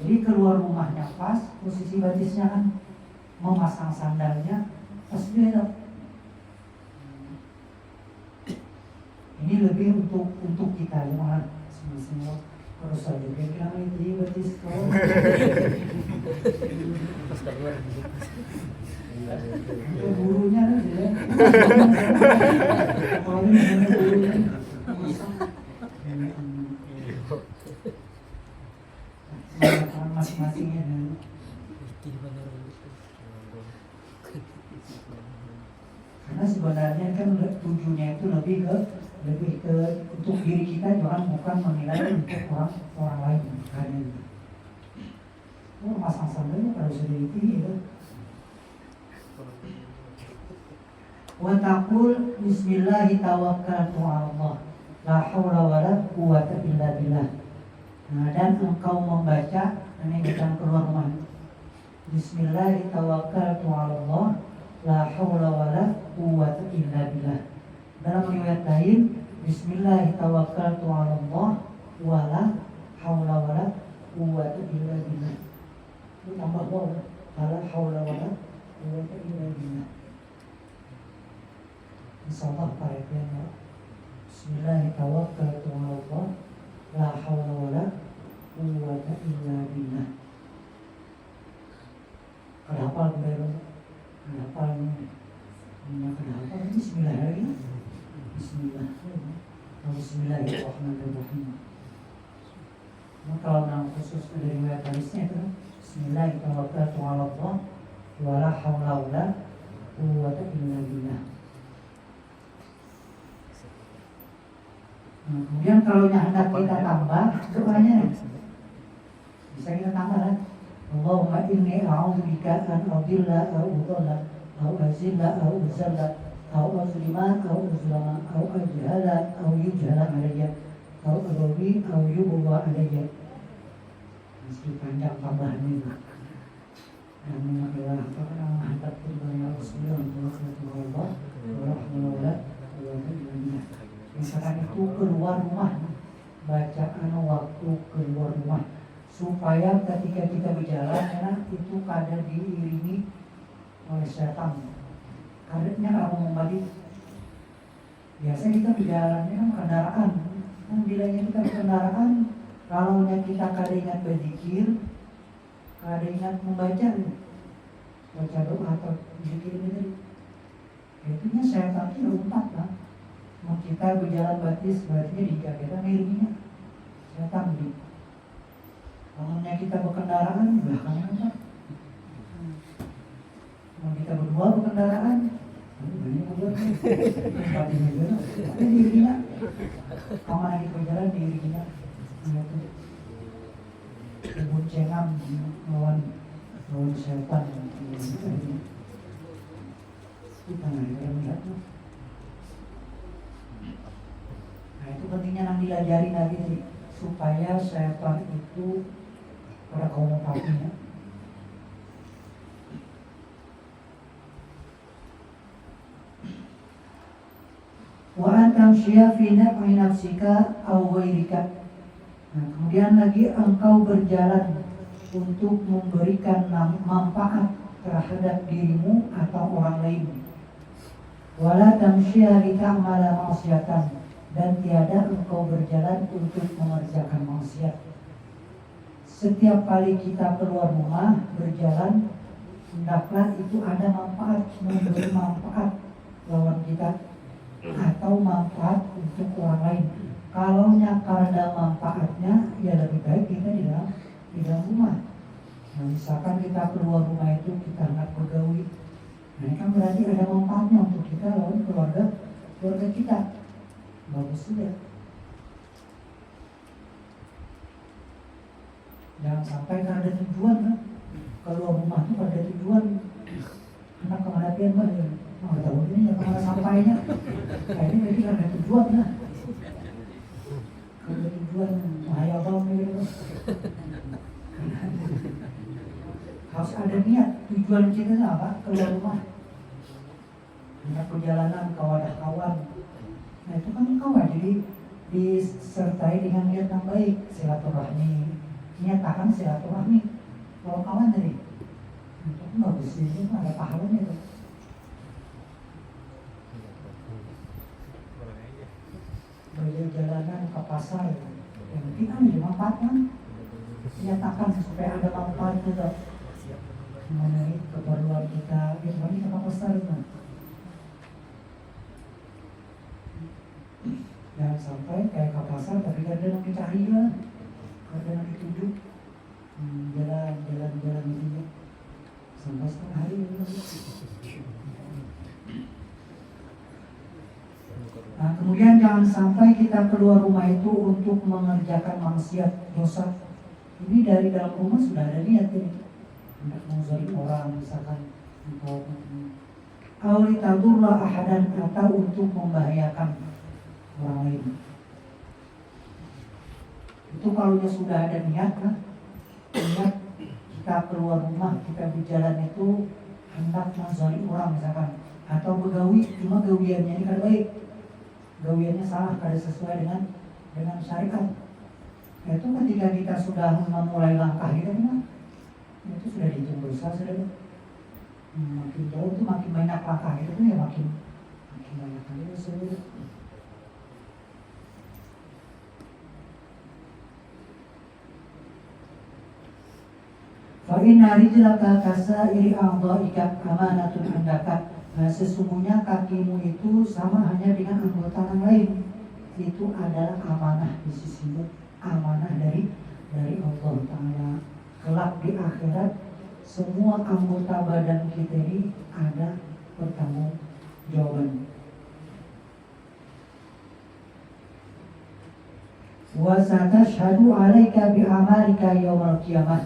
Jadi keluar rumahnya pas, posisi batisnya kan memasang sandalnya pas beda. Ini lebih untuk kita ya, semua harus saja. Kira-kira itu batis kau. Itu gurunya kan dia. Kalau ini gurunya. Masing-masingnya dulu. Karena sebenarnya kan tujuannya itu lebih ke untuk diri kita, bukan menilai untuk orang lain. Hanya itu. Masang sandalnya kalau sudah itu ya. Wa taqul bismillahi tawakkaltu 'ala Allah la haula wala quwwata illa billah. Nah, dan engkau membaca ini kita keluar rumah. Bismillahi tawakkaltu 'ala Allah la haula wala quwwata illa billah. Dalam riwayat lain Bismillahi tawakkaltu 'ala Allah wala haula wala quwwata illa billah. Itu tambah waw, la haula wala quwwata illa billah. Insyaallah parahnya. Bismillahi tawakkaltu 'ala Allah la haula wala quwwata illa billah. Kenapa belum? Kenapa ini? Kenapa? Bismillah lagi. Bismillah. Bismillahirrahmanirrahim. Maka kalau nama khusus dari riwayat hadisnya itu Bismillahirrahmanirrahim 'ala Allah wa la haula wala quwwata illa billah. Nah, kemudian kalau hendak kita tambah doanya bisa kita tambah kan? Allahumma inni a'udzubika an adilla aw udalla aw azilla aw uzalla aw azlima aw uzlama aw ajhala aw yujhala alayya aw adwi aw yubwa alayya. Masih panjang tambahan ini. Dan adalah hadap kepada Rasulullah sallallahu alaihi wasallam. Misalkan itu keluar rumah, bacaan waktu keluar rumah, supaya ketika kita berjalan itu kadang diiringi oleh setan. Kadangnya kalau mau balik, biasanya kita berjalannya kan kendaraan. Kan bilangnya kita kendaraan, kalau kita kadang ingat berzikir, kadang ingat membaca, baca doa atau zikir ini, itunya setan itu umpat lah. Mau kita berjalan batis berarti dijaga kita miringnya setan di. Kalau kita berkendaraan belakangnya apa? Mau kita berdua berkendaraan, banyak berdua. Tapi juga, tapi dirinya, kemana kita berjalan dirinya, kebuncengan lawan setan. Kita nggak melihat. Nah itu pentingnya yang dilajari Nabi supaya setan itu pada kaum papinya. Wa antamshiya fi naf'i nafsika aw ghairika. Nah, kemudian lagi engkau berjalan untuk memberikan manfaat terhadap dirimu atau orang lain. Wala tamshiya li ta'mala ma'siyatan. Dan tiada engkau berjalan untuk mengerjakan maksiat. Setiap kali kita keluar rumah berjalan, hendaklah itu ada manfaat, memberi manfaat lawan kita atau manfaat untuk orang lain. Kalau karena manfaatnya, ya lebih baik kita di dalam rumah. Nah, misalkan kita keluar rumah itu kita hendak bergaul, nah ini kan berarti ada manfaatnya untuk kita lawan keluarga kita. Bagus juga. Jangan sampai kan ada tujuan kan. Keluar rumah itu ada tujuan. Anak kemana pian mah ya. Mau tahu ini ya kemana sampainya. Nah ini berarti kan ada tujuan lah. Kalau ada tujuan bahaya banget gitu. Harus ada niat. Tujuan kita itu apa? Keluar rumah. Hendak perjalanan kawadah kawan. Nah itu kan kawan, jadi disertai dengan niat yang baik, silaturahmi, nyatakan silaturahmi. Kalau kawan tadi, itu kan bagus, itu ada pahalanya itu. Berjalanan ke pasar, yang penting kan ada manfaat kan, nyatakan supaya ada manfaat juga. memenuhi keperluan kita. Ini kapal besar kan? Jangan sampai kayak kapal besar tapi kadang cahaya, kadang ditunjuk jalan itu sampai setengah hari. Nah, kemudian jangan sampai kita keluar rumah itu untuk mengerjakan maksiat dosa. Ini dari dalam rumah sudah ada niat ini, untuk menzalim orang misalkan, atau litadurra ahadan, atau untuk membahayakan orang lain. Itu kalau sudah ada niat kan, niat kita keluar rumah, kita berjalan itu hendak menzalim orang misalkan, atau begawi, cuma gawiannya ini kan baik, gawiannya salah, kada sesuai dengan syariat. Itu ketika kita sudah memulai langkah itu kan, itu sudah dihitung dosa, sudah makin jauh itu makin banyak langkah itu ya makin banyak kali dosa. Fa inna rijlaka kasairi a'dha'ika amanatun indaka. Nah, sesungguhnya kakimu itu sama hanya dengan anggota yang lain. Itu adalah amanah di sisimu, amanah dari Allah Ta'ala. Kelak di akhirat semua anggota badan kita ini ada pertanggungjawaban. Wa satashhadu 'alaika bi amalika yaumil qiyamah.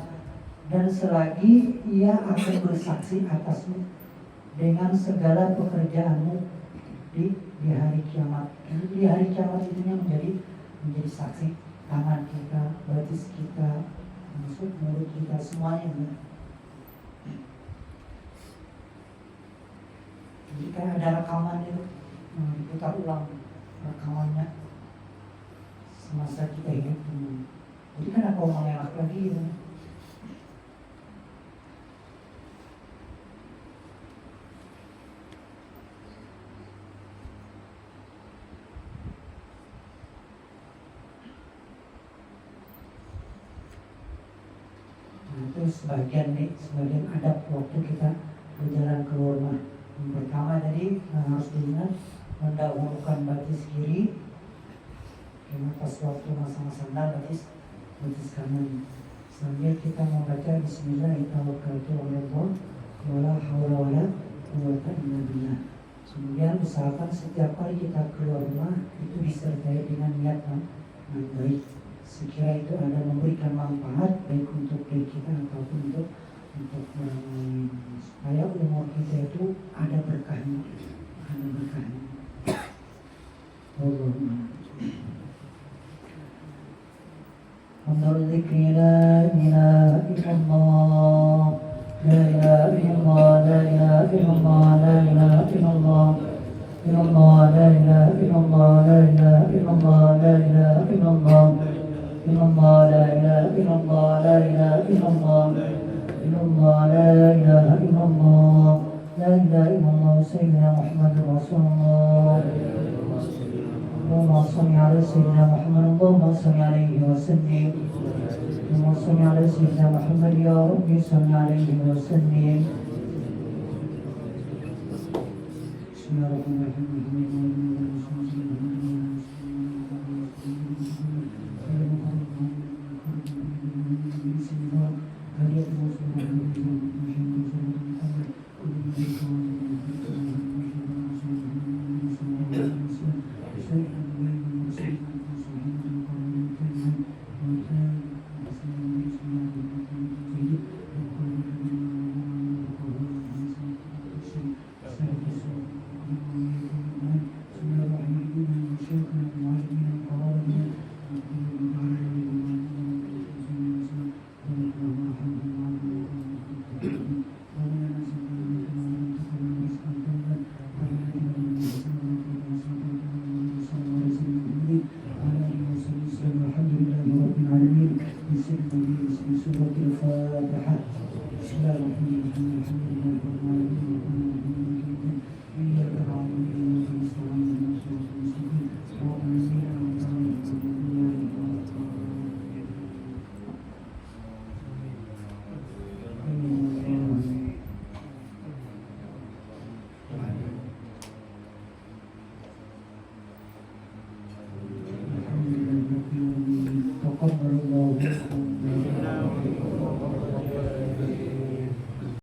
Dan selagi ia akan bersaksi atasmu dengan segala pekerjaanmu di hari kiamat. Di hari kiamat itunya menjadi saksi, tangan kita, batis kita, maksud mulut kita, semuanya. Jika ada rekaman itu diputar ulang rekamannya semasa kita hidup. Jadi kan aku mengelak lagi gitu. Itu sebagian adab waktu kita berjalan keluar rumah. Yang pertama tadi harus diingat mendahulukan batis kiri, karena pas waktu masang sandal batis kanan. Sambil kita membaca Bismillahirrahmanirrahim, wala haula wala quwwata illa billah. Kemudian usahakan setiap kali kita keluar rumah itu disertai dengan niat yang baik. Sekira itu ada memberikan manfaat baik untuk diri kita ataupun untuk orang lain, supaya umur kita itu ada berkahnya, Allahumma. Hamdul dzikri la ilaha illallah, la ilaha illallah, la ilaha illallah, la ilaha illallah, illallah, la ilaha illallah, la ilaha illallah, la ilaha illallah. illallah, la ilaha illallah, la ilaha illallah, illallah, la ilaha illallah, la ilaha illallah, sayyidina Muhammadur Rasulullah. Allahumma salli ala sayyidina Muhammad, Allahumma salli alaihi wa sallim. Allahumma salli ala sayyidina Muhammad, ya Rabbi salli alaihi wa sallim. Bismillahirrahmanirrahim. Bismillahirrahmanirrahim.